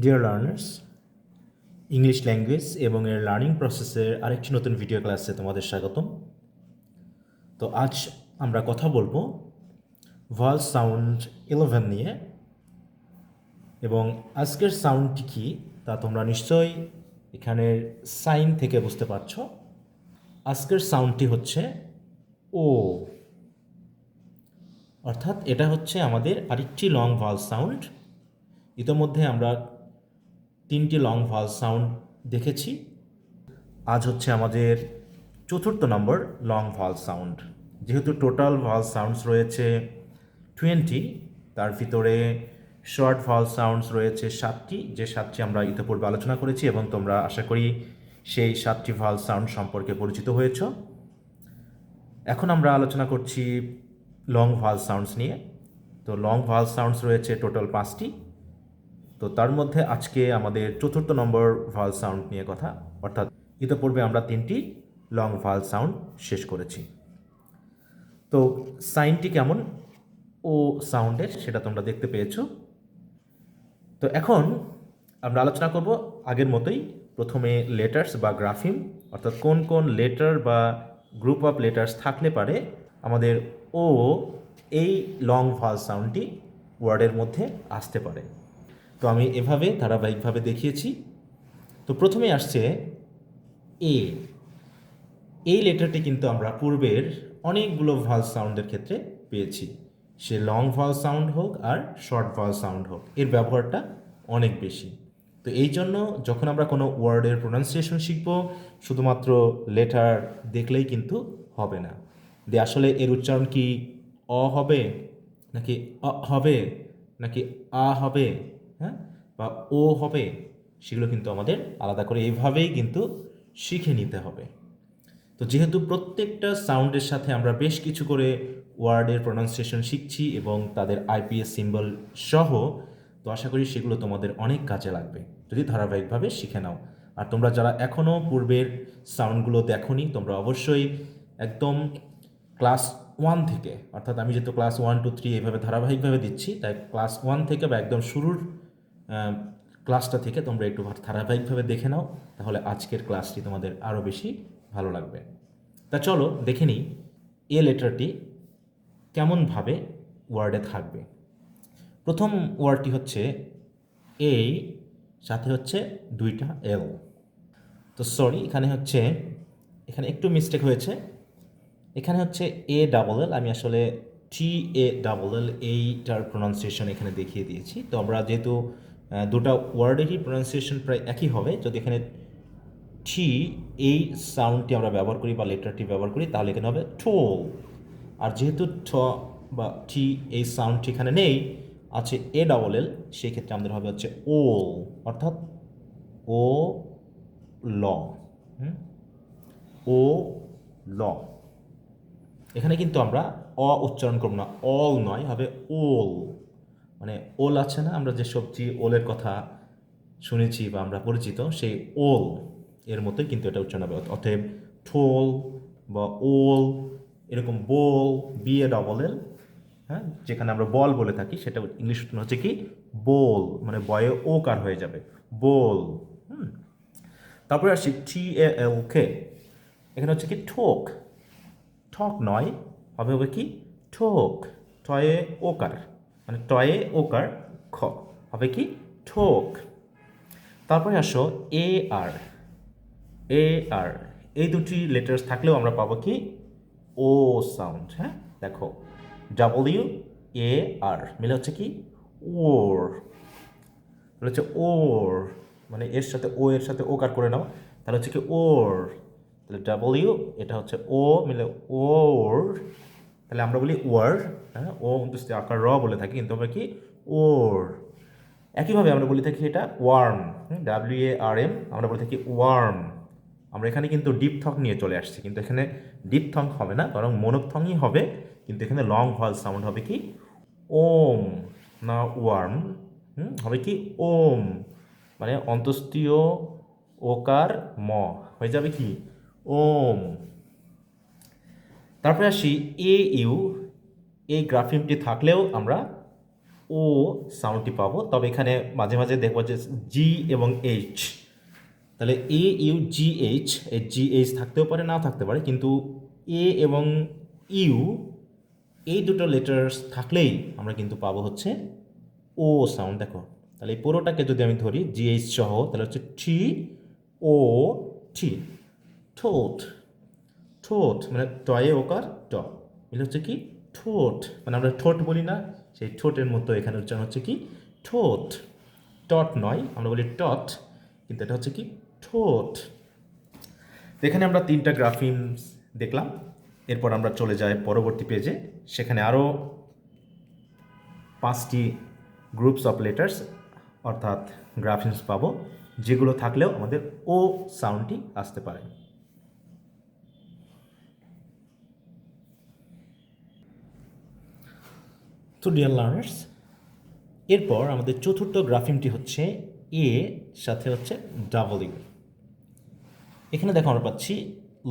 Dear learners, English language এবং এর learning প্রসেসের আরেকটি নতুন ভিডিও ক্লাসে তোমাদের স্বাগতম। তো আজ আমরা কথা বলবো ভাওয়াল সাউন্ড 11 নিয়ে, এবং আজকের সাউন্ডটি কী তা তোমরা নিশ্চয়ই এখানের সাইন থেকে বুঝতে পারছো। আজকের সাউন্ডটি হচ্ছে ও, অর্থাৎ এটা হচ্ছে আমাদের আরেকটি লং ভাওয়াল সাউন্ড। ইতোমধ্যে আমরা 3টি লং ভাওয়াল সাউন্ড দেখেছি। আজ হচ্ছে আমাদের 4th নম্বর লং ভাওয়াল সাউন্ড। যেহেতু টোটাল ভাওয়াল সাউন্ডস রয়েছে 20, তার ভিতরে শর্ট ভাওয়াল সাউন্ডস রয়েছে 7টি, যে 7টি আমরা ইতিপূর্বে আলোচনা করেছি এবং তোমরা আশা করি সেই 7টি ভাওয়াল সাউন্ড সম্পর্কে পরিচিত হয়েছ। এখন আমরা আলোচনা করছি লং ভাওয়াল সাউন্ডস নিয়ে। তো লং ভাওয়াল সাউন্ডস রয়েছে টোটাল 5টি। তো তার মধ্যে আজকে আমাদের 4th নম্বর ভাওয়াল সাউন্ড নিয়ে কথা, অর্থাৎ ইতিপূর্বে আমরা 3টি লং ভাওয়াল সাউন্ড শেষ করেছি। তো সাইনটি কেমন ও সাউন্ডের সেটা তোমরা দেখতে পেয়েছো। তো এখন আমরা আলোচনা করব আগের মতোই, প্রথমে লেটার্স বা গ্রাফিম, অর্থাৎ কোন কোন লেটার বা গ্রুপ অফ লেটার্স থাকলে পারে আমাদের ও এই লং ভাওয়াল সাউন্ডটি ওয়ার্ডের মধ্যে আসতে পারে। তো আমি এভাবে ধারাবাহিকভাবে দেখিয়েছি। তো প্রথমে আসছে এ। এই লেটারটি কিন্তু আমরা পূর্বের অনেকগুলো ভাওয়াল সাউন্ডের ক্ষেত্রে পেয়েছি, সে লং ভাওয়াল সাউন্ড হোক আর শর্ট ভাওয়াল সাউন্ড হোক, এর ব্যবহারটা অনেক বেশি। তো এই জন্য যখন আমরা কোনো ওয়ার্ডের প্রোনাউন্সিয়েশন শিখব, শুধুমাত্র লেটার দেখলেই কিন্তু হবে না, যে আসলে এর উচ্চারণ কি অ হবে নাকি অ হবে নাকি আ হবে, হ্যাঁ, বা ও হবে, সেগুলো কিন্তু আমাদের আলাদা করে এইভাবেই কিন্তু শিখে নিতে হবে। তো যেহেতু প্রত্যেকটা সাউন্ডের সাথে আমরা বেশ কিছু করে ওয়ার্ডের প্রোনাউন্সিয়েশন শিখছি এবং তাদের আইপিএস সিম্বল সহ, তো আশা করি সেগুলো তোমাদের অনেক কাজে লাগবে যদি ধারাবাহিকভাবে শিখে নাও। আর তোমরা যারা এখনও পূর্বের সাউন্ডগুলো দেখোনি, তোমরা অবশ্যই একদম ক্লাস 1 থেকে, অর্থাৎ আমি যেহেতু ক্লাস 1, 2, 3 এইভাবে ধারাবাহিকভাবে দিচ্ছি, তাই ক্লাস 1 থেকে বা একদম শুরুর ক্লাসটা থেকে তোমরা একটু ধারাবাহিকভাবে দেখে নাও, তাহলে আজকের ক্লাসটি তোমাদের আরও বেশি ভালো লাগবে। তা চলো দেখে নিই এ লেটারটি কেমনভাবে ওয়ার্ডে থাকবে। প্রথম ওয়ার্ডটি হচ্ছে এই, সাথে হচ্ছে 2টা এল। তো সরি, এখানে একটু মিস্টেক হয়েছে। এখানে হচ্ছে এ ডাবল এল, আমি আসলে টি এ ডাবল এল এইটার প্রোনাউন্সিয়েশন এখানে দেখিয়ে দিয়েছি। তো আমরা যেহেতু দুটা ওয়ার্ডেরই প্রোনাউন্সিয়েশন প্রায় একই হবে, যদি এখানে টি এই সাউন্ডটি আমরা ব্যবহার করি বা লেটারটি ব্যবহার করি, তাহলে এখানে হবে টোল। আর যেহেতু ঠ বা টি এই সাউন্ডটি এখানে নেই, আছে এ ডাবল এল, সেই ক্ষেত্রে আমাদের হবে হচ্ছে ওল, অর্থাৎ ও ল, ও ল। এখানে কিন্তু আমরা অ উচ্চারণ করব না, অল নয়, হবে ওল। মানে ওল আছে না, আমরা যে সবজি ওলের কথা শুনেছি বা আমরা পরিচিত, সেই ওল এর মতোই কিন্তু এটা উচ্চারণ হবে। অতএব ঠোল বা ওল, এরকম বোল, বিএ ডবল এল, হ্যাঁ, যেখানে আমরা বল বলে থাকি, সেটা ইংলিশ উচ্চারণ হচ্ছে কি বোল, মানে বয়ে ও কার হয়ে যাবে, বোল। তারপরে আসি টি এ এল কে। এখানে হচ্ছে কি ঠোক, ঠক নয়, হবে কি ঠোক, টয়ে ওকার, মানে টয়ে ওকার খ, হবে কি ঠোক। তারপরে আসো এ আর, এ আর, এই দুটি লেটার্স থাকলেও আমরা পাবো কি ও সাউন্ড। হ্যাঁ, দেখো ডাব্লিউ এ আর মিলে হচ্ছে কি ওর, হচ্ছে ওর, মানে এর সাথে ও এর সাথে ও কার করে নাও, তাহলে হচ্ছে কি ওর। তাহলে ডাব্লিউ, এটা হচ্ছে ও মিলে ওর, তাহলে আমরা বলি ওয়ার, হ্যাঁ, ও কিন্তু আকার র বলে থাকি, কিন্তু আমরা কি ওর। একইভাবে আমরা বলে থাকি এটা ওয়ার্ম, WARM, আমরা বলে থাকি ওয়ার্ম। আমরা এখানে কিন্তু ডিপথং নিয়ে চলে আসছি, কিন্তু এখানে ডিপথং হবে না, বরং মনোপথংই হবে, কিন্তু এখানে লং ভয়েল সাউন্ড হবে কি ওম, না ওয়ার্ম, হবে কি ওম, মানে অন্তস্তীয় ওকার ম হয়ে যাবে কি ওম। তারপরে আসি এ ইউ, এই গ্রাফিমটি থাকলেও আমরা ও সাউন্ডটি পাবো, তবে এখানে মাঝে মাঝে দেখবো যে জি এবং এইচ, তাহলে এ ইউ জি এইচ, এই জি এইচ থাকতেও পারে নাও থাকতে পারে, কিন্তু এ এবং ইউ এই দুটো লেটার্স থাকলেই আমরা কিন্তু পাবো হচ্ছে ও সাউন্ড। দেখো তাহলে এই পুরোটাকে যদি আমি ধরি জিএইচ সহ, তাহলে হচ্ছে টি ও টি, ঠোঁট। ঠোঁট মানে টয়ে ওকার ট মিলে হচ্ছে কি ঠোঁট, মানে আমরা ঠোঁট বলি না, সেই ঠোঁটের মতো এখানে উচ্চারণ হচ্ছে কি ঠোঁট। টট নয়, আমরা বলি টট, কিন্তু এটা হচ্ছে কি ঠোঁট। তো এখানে আমরা 3টা গ্রাফিমস দেখলাম। এরপর আমরা চলে যাই পরবর্তী পেজে, সেখানে আরও 5টি গ্রুপস অফ লেটার্স অর্থাৎ গ্রাফিমস পাবো, যেগুলো থাকলেও আমাদের ও সাউন্ডটি আসতে পারে। তো ডিয়ার লার্নার্স, এরপর আমাদের চতুর্থ গ্রাফিমটি হচ্ছে এ সাথে হচ্ছে ডাবল। এখানে দেখো আমরা পাচ্ছি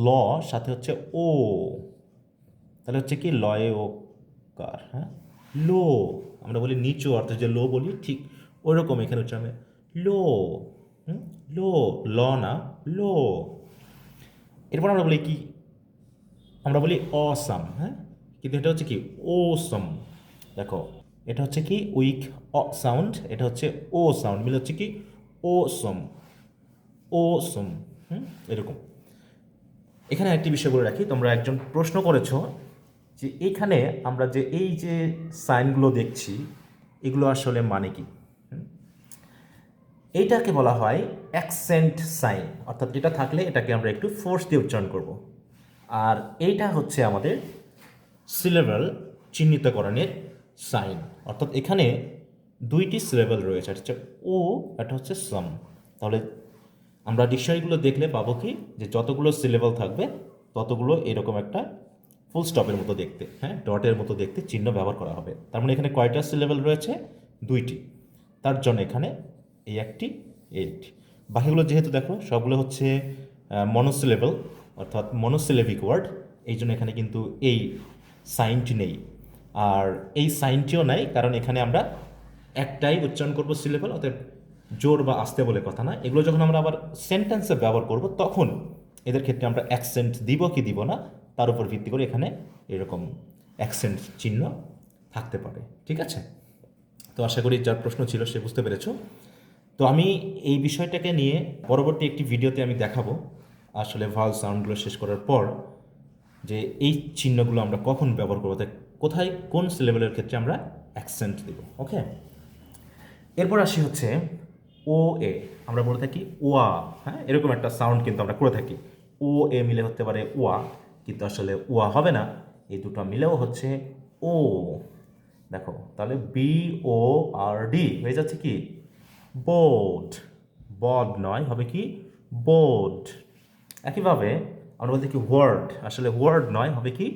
ল সাথে হচ্ছে ও, তাহলে হচ্ছে কি লয়ে ও কার, হ্যাঁ লো, আমরা বলি নিচু অর্থে যে লো বলি, ঠিক ওই রকম এখানে হচ্ছে আমি লো, লো, ল না লো। এরপর আমরা বলি কি, আমরা বলি অসাম, হ্যাঁ, কিন্তু এটা হচ্ছে কি ওসম। দেখো এটা হচ্ছে কি উইক অ সাউন্ড, এটা হচ্ছে ও সাউন্ড, মিলে হচ্ছে কি ওসম, ওসম, এরকম। এখানে একটি বিষয় বলে রাখি, তোমরা একজন প্রশ্ন করেছো যে এইখানে আমরা যে এই যে সাইনগুলো দেখছি এগুলো আসলে মানে কি। এইটাকে বলা হয় অ্যাকসেন্ট সাইন, অর্থাৎ এটা থাকলে এটাকে আমরা একটু ফোর্স দিয়ে উচ্চারণ করব। আর এইটা হচ্ছে আমাদের সিলেবল চিহ্নিতকরণের সাইন, অর্থাৎ এখানে 2টি সিলেবল রয়েছে, একটা হচ্ছে ও, একটা হচ্ছে সম। তাহলে আমরা ডিকশনারিগুলো দেখলে পাবো কি যে যতগুলো সিলেবল থাকবে ততগুলো এরকম একটা ফুল স্টপের মতো দেখতে, হ্যাঁ ডটের মতো দেখতে চিহ্ন ব্যবহার করা হবে। তার মানে এখানে কয়টা সিলেবল রয়েছে? 2টি। তার জন্য এখানে এই একটি, এইটি। বাকিগুলো যেহেতু দেখো সবগুলো হচ্ছে মনোসিলেবল অর্থাৎ মনোসিলেবিক ওয়ার্ড, এই জন্য এখানে কিন্তু এই সাইনটি নেই। আর এই সাইনটিও নাই কারণ এখানে আমরা একটাই উচ্চারণ করবো সিলেবল, অর্থাৎ জোর বা আস্তে বলে কথা না। এগুলো যখন আমরা আবার সেন্টেন্সে ব্যবহার করব তখন এদের ক্ষেত্রে আমরা অ্যাকসেন্ট দিব কি দিব না তার উপর ভিত্তি করে এখানে এরকম অ্যাকসেন্ট চিহ্ন থাকতে পারে। ঠিক আছে, তো আশা করি যার প্রশ্ন ছিল সে বুঝতে পেরেছো। তো আমি এই বিষয়টাকে নিয়ে পরবর্তী একটি ভিডিওতে আমি দেখাবো আসলে ভাওয়াল সাউন্ডগুলো শেষ করার পর যে এই চিহ্নগুলো আমরা কখন ব্যবহার করবো, কোথায় কোন সিলেবলের ক্ষেত্রে আমরা অ্যাকসেন্ট দেব। ওকে, এরপর আসি হচ্ছে ও এ, আমরা বলে থাকি ওয়া, হ্যাঁ এরকম একটা সাউন্ড কিন্তু আমরা করে থাকি। ও এ মিলে হতে পারে ওয়া, কিন্তু আসলে ওয়া হবে না, এই দুটো মিলেও হচ্ছে ও। দেখো তাহলে বি ও আর ডি হয়ে যাচ্ছে কি বোর্ড, বড নয়, হবে কি বোর্ড। একইভাবে আমরা বলতে কি ওয়ার্ড, আসলে ওয়ার্ড নয়, হবে কি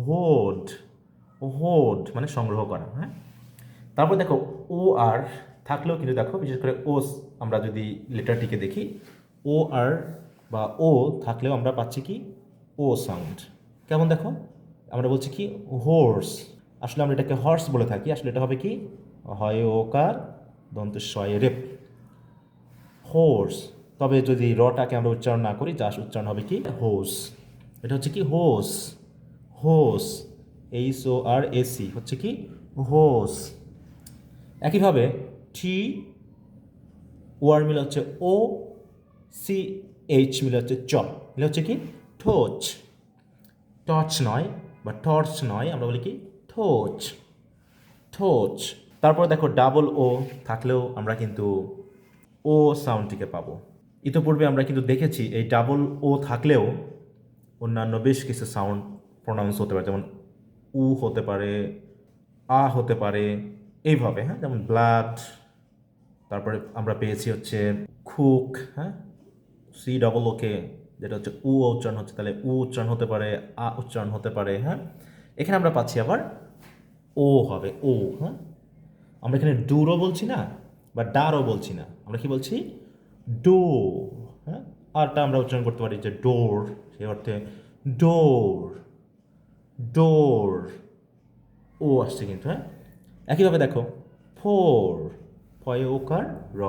হোড, হোড মানে সংগ্রহ করা, হ্যাঁ। তারপর দেখো ও আর থাকলেও কিন্তু দেখো বিশেষ করে ও, আমরা যদি লেটারটিকে দেখি ও আর বা ও থাকলেও আমরা পাচ্ছি কি ও সাউন্ড। কেমন দেখো, আমরা বলছি কি হোর্স, আসলে আমরা এটাকে হর্স বলে থাকি, আসলে এটা হবে কি হয় ওকার দন্ত শয়ে রেপ, হোর্স। তবে যদি রটাকে আমরা উচ্চারণ না করি যা উচ্চারণ হবে কি হোস, এটা হচ্ছে কি হোস, হোস, এইচ ও আর এসি হচ্ছে কি হোস। একইভাবে টি ওয়ার মিলে হচ্ছে ও, সি এইচ মিলে হচ্ছে চ, মিলে হচ্ছে কি ঠোঁচ, টচ নয় বা টর্চ নয়, আমরা বলি কি ঠোঁচ, ঠোঁচ। তারপর দেখো ডাবল ও থাকলেও আমরা কিন্তু ও সাউন্ডটিকে পাবো। ইতোপূর্বে আমরা কিন্তু দেখেছি এই ডাবল ও থাকলেও অন্যান্য বেশ কিছু সাউন্ড প্রোনাউন্স হতে পারে, যেমন উ হতে পারে, আ হতে পারে, এইভাবে, হ্যাঁ, যেমন ব্লাড। তারপরে আমরা পেয়েছি হচ্ছে খুক, হ্যাঁ, সি ডবল ওকে, যেটা হচ্ছে উ উচ্চারণ হচ্ছে, তাহলে উ উচ্চারণ হতে পারে, আ উচ্চারণ হতে পারে, হ্যাঁ। এখানে আমরা পাচ্ছি আবার ও হবে ও, হ্যাঁ। আমরা এখানে ডুরও বলছি না বা ডারও বলছি না, আমরা কি বলছি ডো, হ্যাঁ। আরটা আমরা উচ্চারণ করতে পারি যে ডোর, সেই অর্থে ডোর, ডোর, ও আসছে কিন্তু, হ্যাঁ। একইভাবে দেখো ফোর, ফয়ে ওকার র,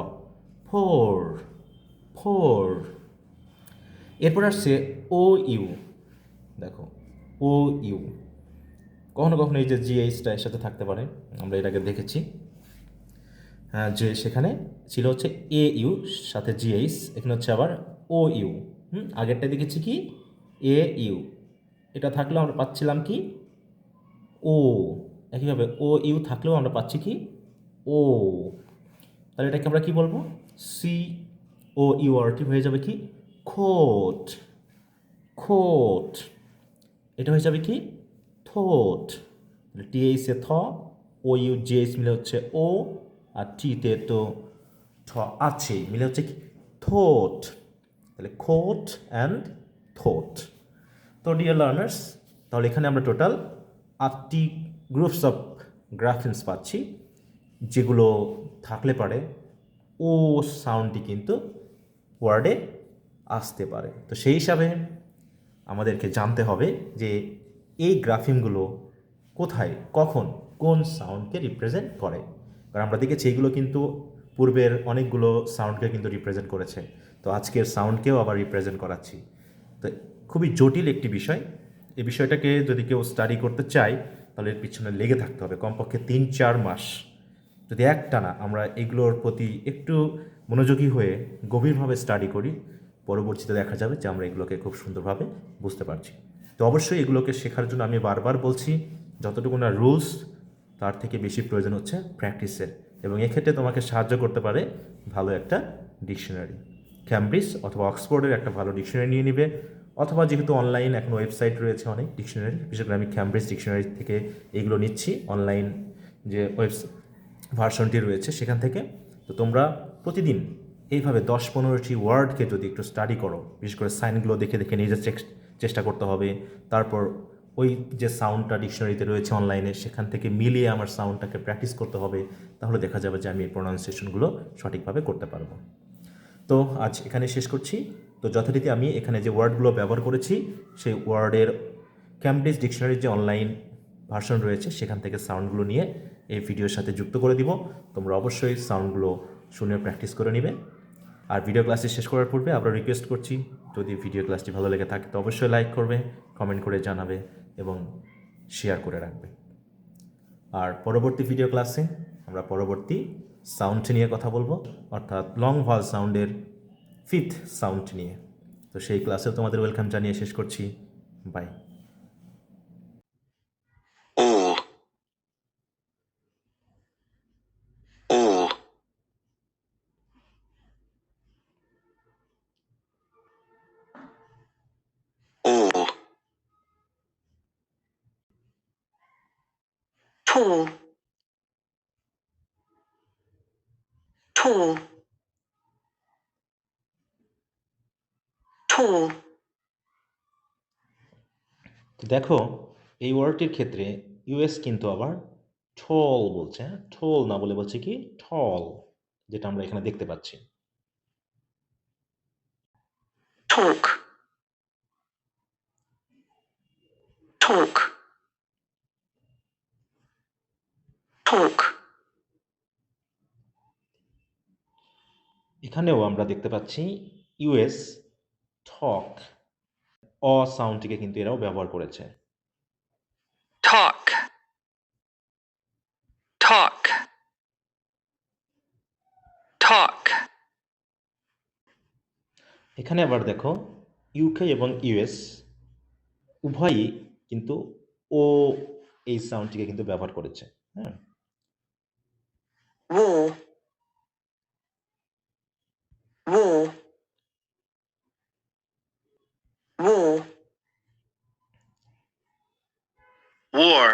ফোর, ফোর। এরপর আসছে ও ইউ, দেখো ও ইউ, কখনো কখনো এই যে জিএইচটা এর সাথে থাকতে পারে, আমরা এর আগে দেখেছি। হ্যাঁ, যে সেখানে ছিল হচ্ছে এ ইউ সাথে জিএইচ, এখানে হচ্ছে আবার ও ইউ। আগেরটা দেখেছি কি এ ইউ, এটা থাকলেও আমরা পাচ্ছিলাম কি ও, একইভাবে ও ইউ থাকলেও আমরা পাচ্ছি কি ও। তাহলে এটাকে আমরা কি বলবো, সি ও ইউ আরটি হয়ে যাবে কি খোট, খোট। এটা হয়ে যাবে কি থোট। টিএইচ এ থ, ও ইউ জেএইচ মিলে হচ্ছে ও, আর টিতে তো থ আছেই, মিলে হচ্ছে কি থোট। তাহলে খোট অ্যান্ড থোট। তো ডিয়ার লার্নার্স, তাহলে এখানে আমরা টোটাল 8টি গ্রুপস অফ গ্রাফিমস পাচ্ছি, যেগুলো থাকলে পারে ও সাউন্ডটি কিন্তু ওয়ার্ডে আসতে পারে। তো সেই হিসাবে আমাদেরকে জানতে হবে যে এই গ্রাফিমগুলো কোথায়, কখন, কোন সাউন্ডকে রিপ্রেজেন্ট করে। কারণ আমরা দেখেছি এইগুলো কিন্তু পূর্বের অনেকগুলো সাউন্ডকে কিন্তু রিপ্রেজেন্ট করেছে, তো আজকের সাউন্ডকেও আবার রিপ্রেজেন্ট করাচ্ছি। তো খুবই জটিল একটি বিষয়। এই বিষয়টাকে যদি কেউ স্টাডি করতে চায় তাহলে এর পিছনে লেগে থাকতে হবে কমপক্ষে 3-4 মাস। যদি একটানা আমরা এগুলোর প্রতি একটু মনোযোগী হয়ে গভীরভাবে স্টাডি করি, পরবর্তীতে দেখা যাবে যে আমরা এগুলোকে খুব সুন্দরভাবে বুঝতে পারছি। তো অবশ্যই এগুলোকে শেখার জন্য আমি বারবার বলছি, যতটুকু না রুলস, তার থেকে বেশি প্রয়োজন হচ্ছে প্র্যাকটিসের। এবং এক্ষেত্রে তোমাকে সাহায্য করতে পারে ভালো একটা ডিকশনারি, ক্যামব্রিজ অথবা অক্সফোর্ডের একটা ভালো ডিকশনারি নিয়ে নিবে, অথবা যেহেতু অনলাইন এখন ওয়েবসাইট রয়েছে অনেক ডিকশনারি, বিশেষ করে আমি ক্যামব্রিজ ডিকশনারি থেকে এগুলো নিচ্ছি, অনলাইন যে ভার্সনটি রয়েছে সেখান থেকে। তো তোমরা প্রতিদিন এইভাবে 10-15টি ওয়ার্ডকে যদি একটু স্টাডি করো, বিশেষ করে সাইনগুলো দেখে দেখে নিজের চেষ্টা করতে হবে, তারপর ওই যে সাউন্ডটা ডিকশনারিতে রয়েছে অনলাইনে সেখান থেকে মিলিয়ে আমার সাউন্ডটাকে প্র্যাকটিস করতে হবে, তাহলে দেখা যাবে যে আমি এই প্রোনাউন্সিয়েশনগুলো সঠিকভাবে করতে পারবো। তো আজ এখানে শেষ করছি। তো যথারীতি আমি এখানে যে ওয়ার্ডগুলো ব্যবহার করেছি সেই ওয়ার্ডের ক্যামব্রিজ ডিকশনারির যে অনলাইন ভার্সন রয়েছে সেখান থেকে সাউন্ডগুলো নিয়ে এই ভিডিওর সাথে যুক্ত করে দিব। তোমরা অবশ্যই সাউন্ডগুলো শুনে প্র্যাকটিস করে নেবে। আর ভিডিও ক্লাসটি শেষ করার পূর্বে আমরা রিকোয়েস্ট করছি, যদি ভিডিও ক্লাসটি ভালো লেগে থাকে তো অবশ্যই লাইক করবে, কমেন্ট করে জানাবে এবং শেয়ার করে রাখবে। আর পরবর্তী ভিডিও ক্লাসে আমরা পরবর্তী সাউন্ড নিয়ে কথা বলবো, অর্থাৎ লং ভাওয়েল সাউন্ডের 5th সাউন্ড নিয়ে। তো সেই ক্লাসেও তোমাদের ওয়েলকাম জানিয়ে শেষ করছি। By. all, all, all, tall, tall, tall, তো দেখো এই ওয়ার্ডটির ক্ষেত্রে ইউএস কিন্তু আবার ঠল বলছে, হ্যাঁ, ঠোল না বলে বলছে কি ঠল, যেটা আমরা এখানে দেখতে পাচ্ছি। talk, talk, talk, এখানেও আমরা দেখতে পাচ্ছি ইউএস ঠক, অ সাউন্ডটিকে কিন্তু এরাও ব্যবহার করেছে। talk, talk, talk, এখানে আবার দেখো ইউকে এবং ইউএস উভয়ই কিন্তু ও এই সাউন্ডটিকে কিন্তু ব্যবহার করেছে। হ্যাঁ, war, war, war, war,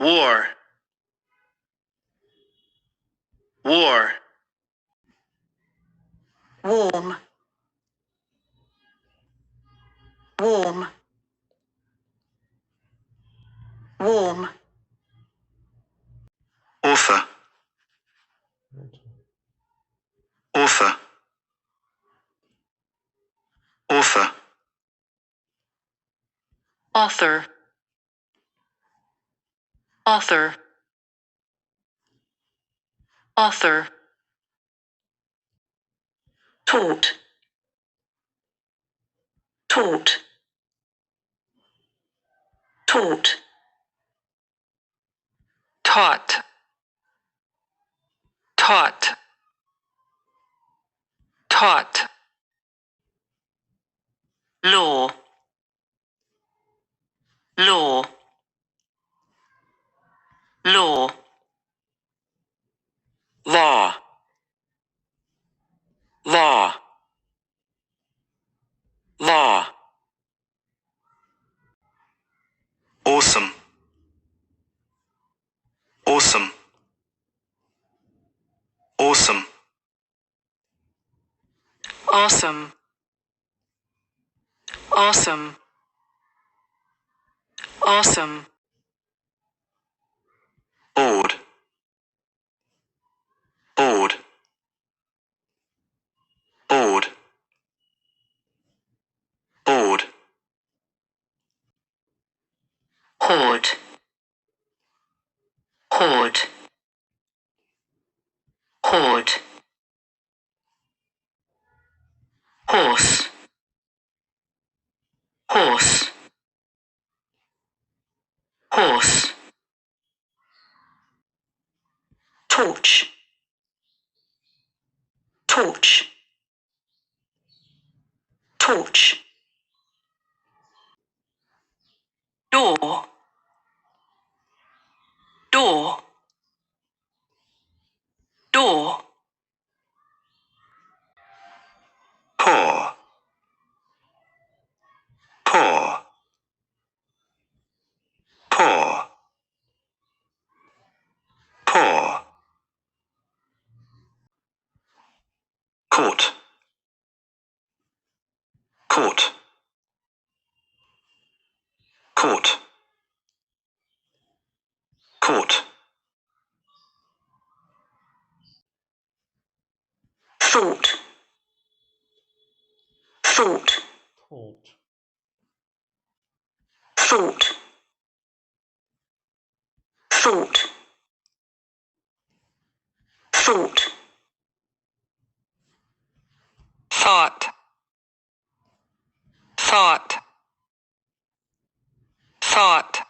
war, war, warm, warm, warm, author, author, author, author, author, author, taught, taught, taught, taught, taught, taught, law, law, law, law, law, law, awesome, awesome, awesome, awesome, awesome, awesome, bored, bored, bored, bored, hoard, hoard, hoard, horse, horse, horse, torch, torch, torch, door, door, door, paw, paw, paw, paw, court, court, court, court, thought, thought, Thought. thought, thought, thought, thought, thought, thought,